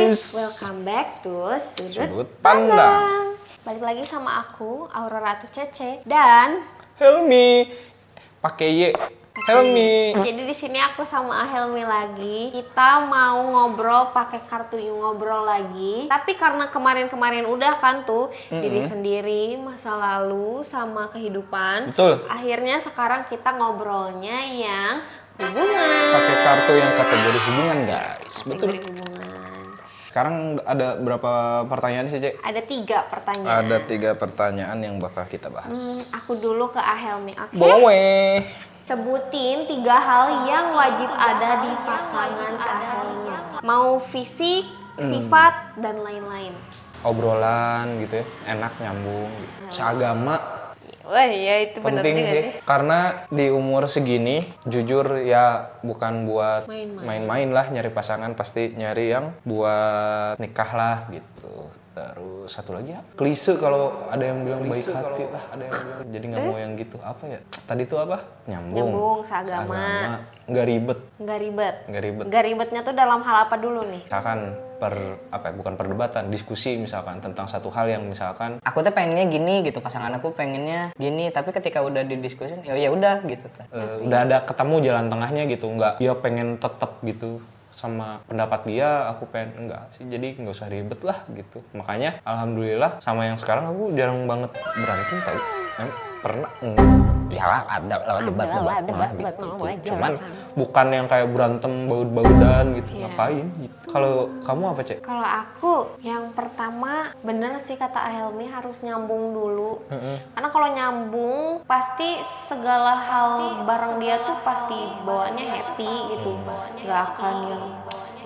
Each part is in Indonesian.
guys. Welcome back to Sudut Pandang. Balik lagi sama aku, Aurora Ratu Cece dan Helmi. Pakai Y. Helmi. Jadi di sini aku sama Helmi lagi. Kita mau ngobrol pakai kartu ngobrol lagi. Tapi karena kemarin-kemarin udah kan tuh diri sendiri, masa lalu sama kehidupan. Betul. Akhirnya sekarang kita ngobrolnya yang hubungan. Pakai kartu yang kategori hubungan, guys. Betul. Kategori hubungan. Sekarang ada berapa pertanyaan sih, Cek? Ada 3 pertanyaan. Ada 3 pertanyaan yang bakal kita bahas. Aku dulu ke Ahelmi, oke? Boleh. Sebutin 3 hal yang wajib ada di pasangan Ahelmi. Mau fisik, sifat, dan lain-lain. Obrolan gitu ya, enak nyambung. Gitu. Seagama. Wah ya itu benar Penting juga sih. sih. Karena di umur segini, jujur ya bukan buat main-main lah nyari pasangan, pasti nyari yang buat nikah lah gitu. Terus satu lagi ya, klise kalau ada yang bilang baik hati lah, ada yang bilang jadi nggak mau yang gitu. Apa ya? Tadi tuh apa? Nyambung, seagama. Nggak ribet. Nggak ribet. Nggak ribet. Nggak ribetnya tuh dalam hal apa dulu nih? Misalkan bukan perdebatan, diskusi misalkan tentang satu hal yang misalkan aku tuh pengennya gini gitu, pasangan aku pengennya gini, tapi ketika udah didiskusin ya udah gitu. udah ada ketemu jalan tengahnya gitu, nggak dia pengen tetap gitu sama pendapat dia, aku pengen enggak sih, jadi nggak usah ribet lah gitu. Makanya alhamdulillah sama yang sekarang aku jarang banget berantem tau. Pernah ya ada lah debat gitu. Cuman bukan yang kayak berantem baud-baudan gitu, ngapain gitu. Kalau kamu apa, Cek? Kalau aku yang pertama bener sih kata Ahelmi, harus nyambung dulu. Karena kalau nyambung pasti segala hal bareng dia tuh pasti bawaannya happy gitu. Gak akan yang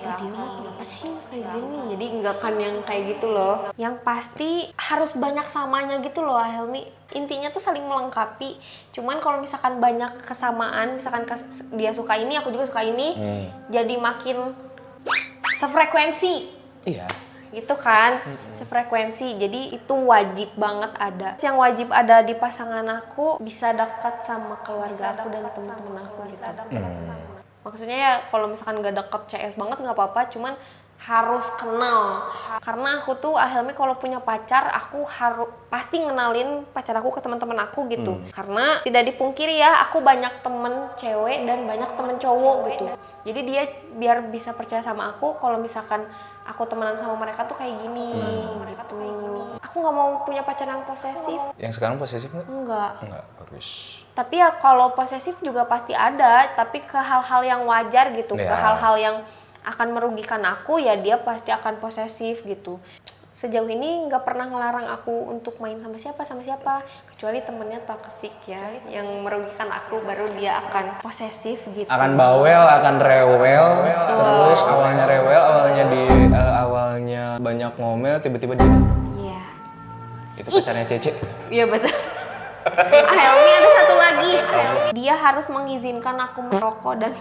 dia mah kenapa sih kayak gini, jadi nggak akan yang kayak gitu loh. Yang pasti harus banyak samanya gitu loh Helmi, intinya tuh saling melengkapi. Cuman kalau misalkan banyak kesamaan, misalkan dia suka ini aku juga suka ini, jadi makin sefrekuensi. Iya. Gitu kan, sefrekuensi. Jadi itu wajib banget ada. Yang wajib ada di pasangan aku, bisa dekat sama keluarga aku dan teman-teman aku gitu. Maksudnya ya kalau misalkan gak deket CS banget gak apa-apa, cuman harus kenal. Karena aku tuh Ahelmi kalau punya pacar, aku harus pasti ngenalin pacar aku ke teman-teman aku gitu. Karena tidak dipungkiri ya, aku banyak temen cewek dan banyak temen cowok gitu. Jadi dia biar bisa percaya sama aku kalau misalkan aku temenan sama mereka tuh kayak gini gitu. Aku nggak mau punya pacar yang posesif. Yang sekarang posesif nggak? Enggak, Bagus. tapi ya kalau posesif juga pasti ada, tapi ke hal-hal yang wajar gitu, ke hal-hal yang akan merugikan aku ya dia pasti akan posesif gitu. Sejauh ini nggak pernah ngelarang aku untuk main sama siapa, kecuali temennya toksik ya, yang merugikan aku baru dia akan posesif gitu. Akan bawel, akan rewel, terus awalnya rewel, awalnya banyak ngomel, tiba-tiba diem. Iya. Itu pacarnya Cece. Iya betul. Ahelmi ada satu lagi. Dia harus mengizinkan aku merokok dan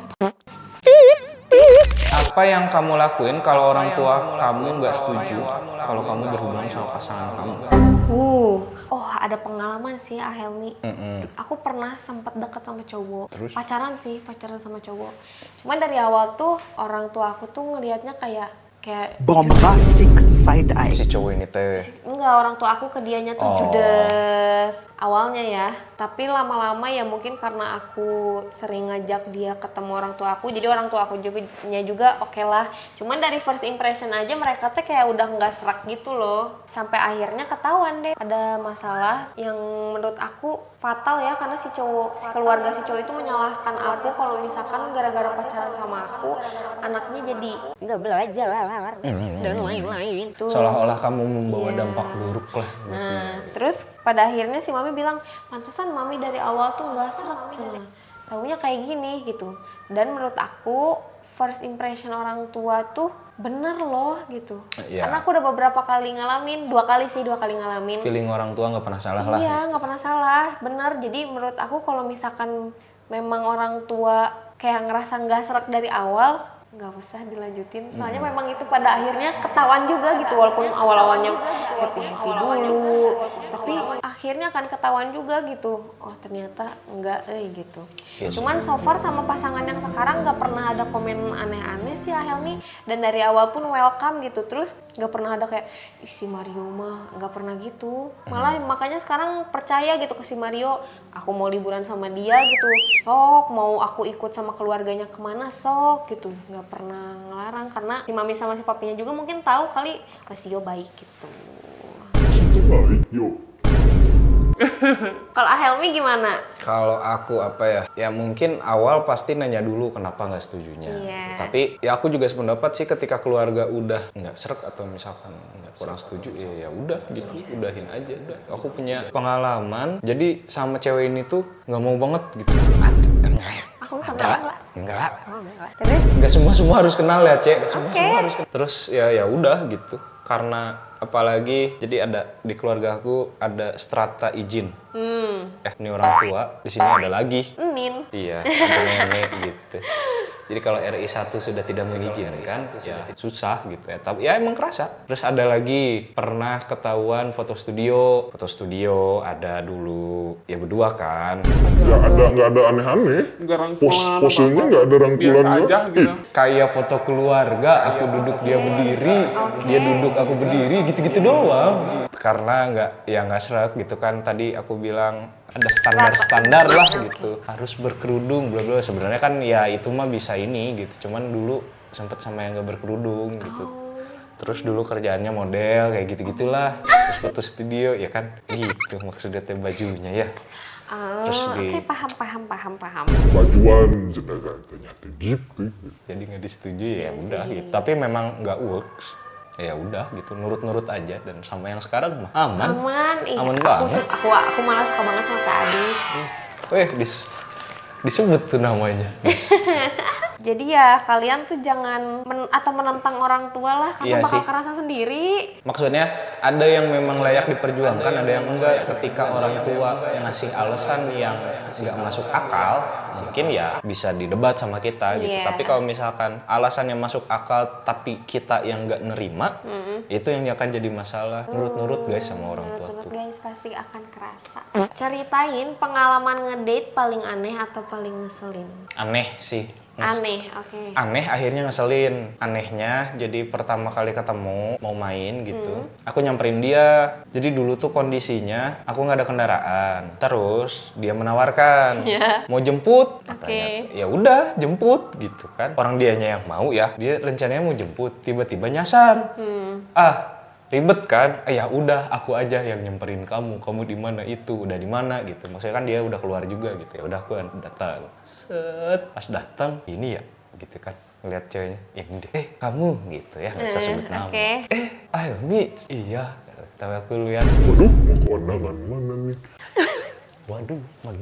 Apa yang kamu lakuin kalau orang tua kamu nggak setuju kalau kamu berhubungan sama pasangan kamu? Oh ada pengalaman sih Ahelmi. Aku pernah sempat deket sama cowok. Terus? Pacaran sama cowok. Cuman dari awal tuh orang tua aku tuh ngelihatnya kayak bombastic side eye. Si cowok ini teh. enggak, orang tua aku ke dianya tuh judes awalnya ya, tapi lama-lama ya mungkin karena aku sering ngajak dia ketemu orang tua aku, jadi orang tua aku juga oke lah. Cuman dari first impression aja mereka tuh kayak udah nggak serak gitu loh, sampai akhirnya ketahuan deh ada masalah yang menurut aku fatal ya, karena keluarga si cowok itu menyalahkan aku kalau misalkan gara-gara pacaran sama aku anaknya jadi nggak belajar dan lain-lain itu. Seolah-olah kamu membawa dampak buruk lah. Nah, terus pada akhirnya si mami bilang, pantesan mami dari awal tuh nggak serak sana, taunya kayak gini gitu. Dan menurut aku first impression orang tua tuh bener loh gitu. Karena aku udah beberapa kali ngalamin, 2 kali ngalamin. Feeling orang tua nggak pernah salah lah. Iya, nggak pernah salah, bener. Jadi menurut aku kalau misalkan memang orang tua kayak ngerasa nggak serak dari awal, nggak usah dilanjutin. Soalnya memang itu pada akhirnya ketahuan juga gitu, walaupun awal-awalnya happy dulu, tapi akhirnya akan ketahuan juga gitu. Oh ternyata enggak gitu. Yes. Cuman so far sama pasangan yang sekarang nggak pernah ada komen aneh-aneh sih Helmi, dan dari awal pun welcome gitu. Terus nggak pernah ada kayak si Mario mah, nggak pernah gitu. Malah makanya sekarang percaya gitu ke si Mario. Aku mau liburan sama dia gitu, sok. Mau aku ikut sama keluarganya kemana, sok gitu. Nggak pernah ngelarang karena si mami sama si papinya juga mungkin tahu kali si Yo baik gitu. Baik, yuk. Kalau Helmi gimana? Kalau aku apa ya? Ya mungkin awal pasti nanya dulu kenapa nggak setujunya. Iya. Tapi ya aku juga sependapat sih ketika keluarga udah nggak srek atau misalkan nggak kurang setuju ya udah gitu, udahin aja. Udah. Aku punya pengalaman. Jadi sama cewek ini tuh nggak mau banget gitu. Aku kenal Enggak. Terus? Nggak semua harus kenal ya, Cek. Nggak semua Oke. harus kenal. Terus ya udah gitu. Karena apalagi jadi ada di keluarga aku ada strata izin. Ini orang tua, di sini ada lagi. Nin. Iya, ada nenek gitu. Jadi kalau RI 1 sudah tidak mengizinkan, ya susah gitu ya. Tapi ya emang kerasa. Terus ada lagi pernah ketahuan foto studio. Foto studio ada dulu ya berdua kan. Nggak ada aneh-aneh. Nggak rangkulan Posenya nggak ada rangkulan biasa aja gitu. Kayak foto keluarga, aku duduk dia berdiri, dia duduk aku berdiri, gitu-gitu doang. Karena nggak srek gitu kan. Tadi aku bilang ada standar-standar lah gitu. Harus berkerudung, bla bla. Sebenarnya kan ya itu mah bisa ini gitu. Cuman dulu sempet sama yang nggak berkerudung gitu. Terus dulu kerjaannya model kayak gitu-gitulah. Terus foto studio ya kan gitu maksudnya teh bajunya ya. Terus Oke, paham. bajuan jenazah ternyata gitu. Jadi nggak disetujui ya udah gitu. Tapi memang nggak works. Ya udah gitu, nurut-nurut aja. Dan sama yang sekarang mah aman. Iya, Aman aku, banget. aku malah suka banget sama Kak Adis. Weh, disebut tuh namanya. Jadi ya kalian tuh jangan menentang orang tua lah, karena Iya bakal sih. kerasa sendiri. Maksudnya ada yang memang layak diperjuangkan, ada yang enggak. Ketika orang tua ngasih alasan yang nggak masuk akal, mungkin ya bisa didebat sama kita gitu. Iya. Tapi kalau misalkan alasan yang masuk akal tapi kita yang nggak nerima, itu yang akan jadi masalah. Nurut-nurut guys sama orang tua Menurut tuh. guys pasti akan kerasa. Ceritain pengalaman ngedate paling aneh atau paling ngeselin. Aneh sih. Aneh, oke. Aneh akhirnya ngeselin. Anehnya jadi pertama kali ketemu mau main gitu, aku nyamperin dia. Jadi dulu tuh kondisinya aku nggak ada kendaraan, terus dia menawarkan mau jemput, katanya. Ya udah jemput gitu kan, orang dianya yang mau ya, dia rencananya mau jemput, tiba-tiba nyasar. Ribet kan? Ya udah aku aja yang nyamperin kamu di mana itu, udah di mana gitu. Maksudnya kan dia udah keluar juga gitu. Ya udah aku datang. Set, pas datang ini ya gitu kan. Ngeliat ceweknya, ini deh. Kamu gitu ya, nggak usah sebut nama. Oke. Ailmi, iya. Tapi aku lihat, Waduh, mau ke undangan mana nih? waduh, mohon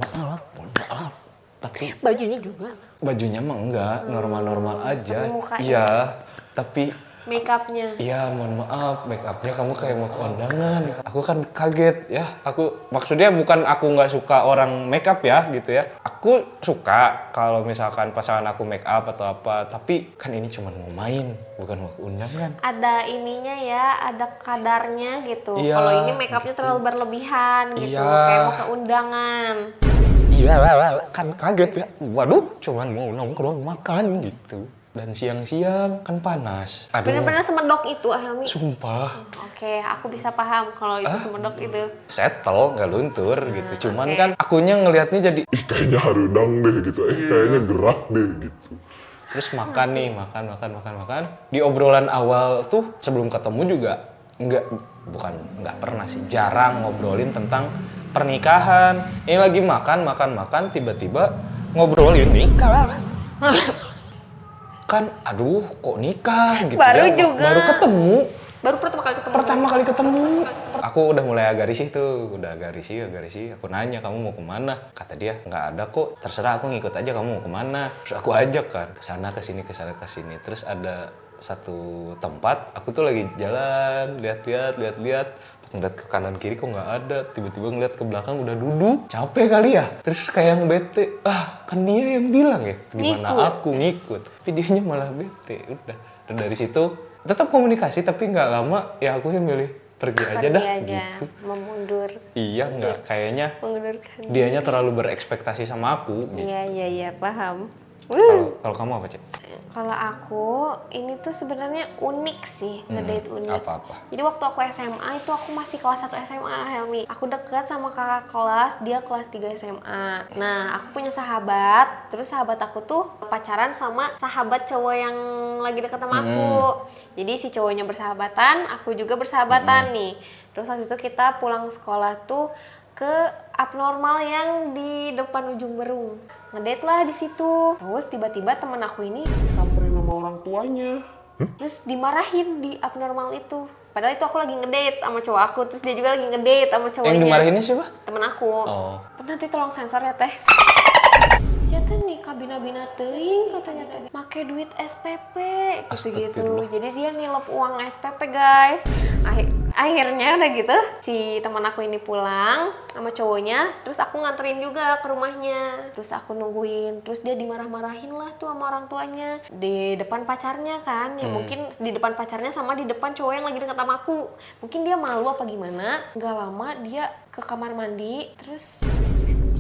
maaf. Tapi Bajunya juga. bajunya mah enggak, normal-normal aja. Tapi mukanya. Iya, tapi Makeupnya. iya, mohon maaf, make upnya kamu kayak mau ke undangan. Aku kan kaget ya. Maksudnya bukan aku nggak suka orang make up ya gitu ya. Aku suka kalau misalkan pasangan aku make up atau apa. Tapi kan ini cuma mau main, bukan mau ke undangan. Ada ininya ya, ada kadarnya gitu. Iya, Kalau ini makeupnya gitu. terlalu berlebihan gitu, Iya. kayak mau ke undangan. Iya, kan kaget ya. Waduh, cuma mau nongkrong makan gitu. Dan siang-siang kan panas. Aduh, Bener-bener semedok itu, Helmi. sumpah. Oke, aku bisa paham kalau itu semedok itu. Settle, nggak luntur gitu. Cuman kan akunya ngelihatnya jadi Kayaknya harudang deh gitu. Kayaknya gerak deh gitu. terus makan nih, makan. Di obrolan awal tuh sebelum ketemu juga nggak pernah sih, jarang ngobrolin tentang pernikahan. Ini lagi makan, tiba-tiba ngobrolin nikah. Kan, aduh, kok nikah gitu Baru ya? juga. Baru ketemu. Baru pertama kali ketemu. Aku udah mulai agak risih tuh, agak risih. Aku nanya, kamu mau kemana? Kata dia, nggak ada kok, terserah aku ngikut aja kamu mau kemana. Terus aku ajak kan, kesana kesini. Terus ada satu tempat, aku tuh lagi jalan, lihat. Pas ngeliat ke kanan kiri kok nggak ada, tiba-tiba ngeliat ke belakang udah duduk. Capek kali ya? Terus kayak yang bete, kan dia yang bilang ya, gimana Ngikut. aku ngikut. Tapi dianya malah bete, udah. Dan dari situ tetap komunikasi tapi nggak lama ya aku yang milih pergi aja Pergi dah aja, gitu. memundur, Iya nggak, kayaknya mengundurkan. dianya terlalu berekspektasi sama aku gitu. Iya, paham. Kalau kamu apa, Cek? Kalau aku ini tuh sebenarnya unik sih, ngedate unik. Apa-apa? Jadi waktu aku SMA itu aku masih kelas 1 SMA, Helmi. Aku deket sama kakak kelas, dia kelas 3 SMA. Nah, aku punya sahabat, terus sahabat aku tuh pacaran sama sahabat cowok yang lagi deket sama aku. Jadi si cowoknya bersahabatan, aku juga bersahabatan nih. Terus waktu itu kita pulang sekolah tuh ke abnormal yang di depan ujung Berung. Ngedate lah di situ. Terus tiba-tiba teman aku ini Samperin sama orang tuanya. terus dimarahin di abnormal itu. Padahal itu aku lagi ngedate sama cowok aku, terus dia juga lagi ngedate sama cowoknya. Yang dimarahinnya siapa? Temen aku. Oh. Nanti tolong sensor ya teh. Siapa nih kabina-bina teuing katanya teh. Make duit SPP gitu-gitu. Astagfirullah. Jadi dia nilep uang SPP guys. Akhirnya udah gitu si teman aku ini pulang sama cowoknya, terus aku nganterin juga ke rumahnya. Terus aku nungguin, terus dia dimarah-marahin lah tuh sama orang tuanya di depan pacarnya kan. Ya mungkin di depan pacarnya sama di depan cowok yang lagi dekat sama aku. Mungkin dia malu apa gimana. Gak lama dia ke kamar mandi, terus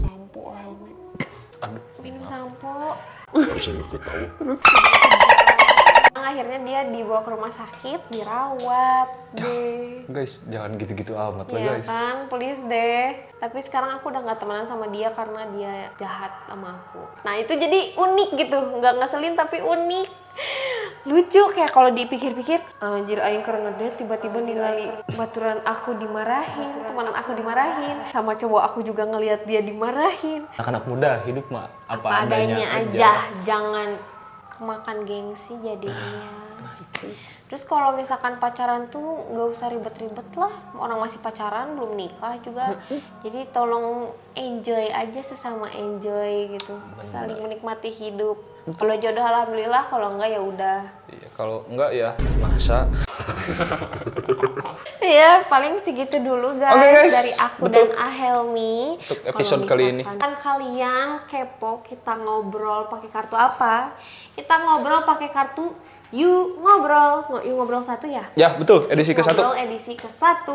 Sampo Helmi. Aduh. minum sampo. Bisa nggak ketawa. Akhirnya dia dibawa ke rumah sakit, dirawat deh. Guys, jangan gitu-gitu amat lah, Iya guys. kan, please deh. Tapi sekarang aku udah gak temenan sama dia karena dia jahat sama aku. Nah itu jadi unik gitu, nggak ngeselin tapi unik. Lucu kayak kalau dipikir-pikir, anjir aing keur ngedate tiba-tiba ningali baturan aku dimarahin, temenan aku dimarahin, sama cowok aku juga ngelihat dia dimarahin. Anak-anak muda hidup mah apa Adanya aja, jangan kemakan gengsi jadinya. Terus kalau misalkan pacaran tuh nggak usah ribet-ribet lah, orang masih pacaran belum nikah juga. Jadi tolong enjoy aja, sesama enjoy gitu, saling menikmati hidup. Kalau jodoh alhamdulillah, kalau enggak ya udah. Iya, kalau enggak ya masa. Ya paling segitu dulu guys, Oke, guys. dari aku Betul. dan Ahelmi. Untuk episode kali ini. Kan kalian kepo kita ngobrol pakai kartu apa? Kita ngobrol pakai kartu You Ngobrol. You Ngobrol 1 ya? Ya, betul, edisi ke-1. Ngobrol edisi ke-1.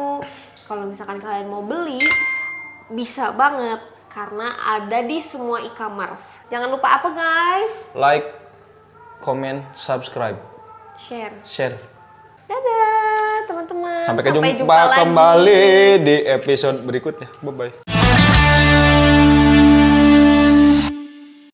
Kalau misalkan kalian mau beli, bisa banget karena ada di semua e-commerce. Jangan lupa apa guys? Like, comment, subscribe, Share. share. Dadah teman-teman. Sampai jumpa lagi. kembali di episode berikutnya. Bye-bye.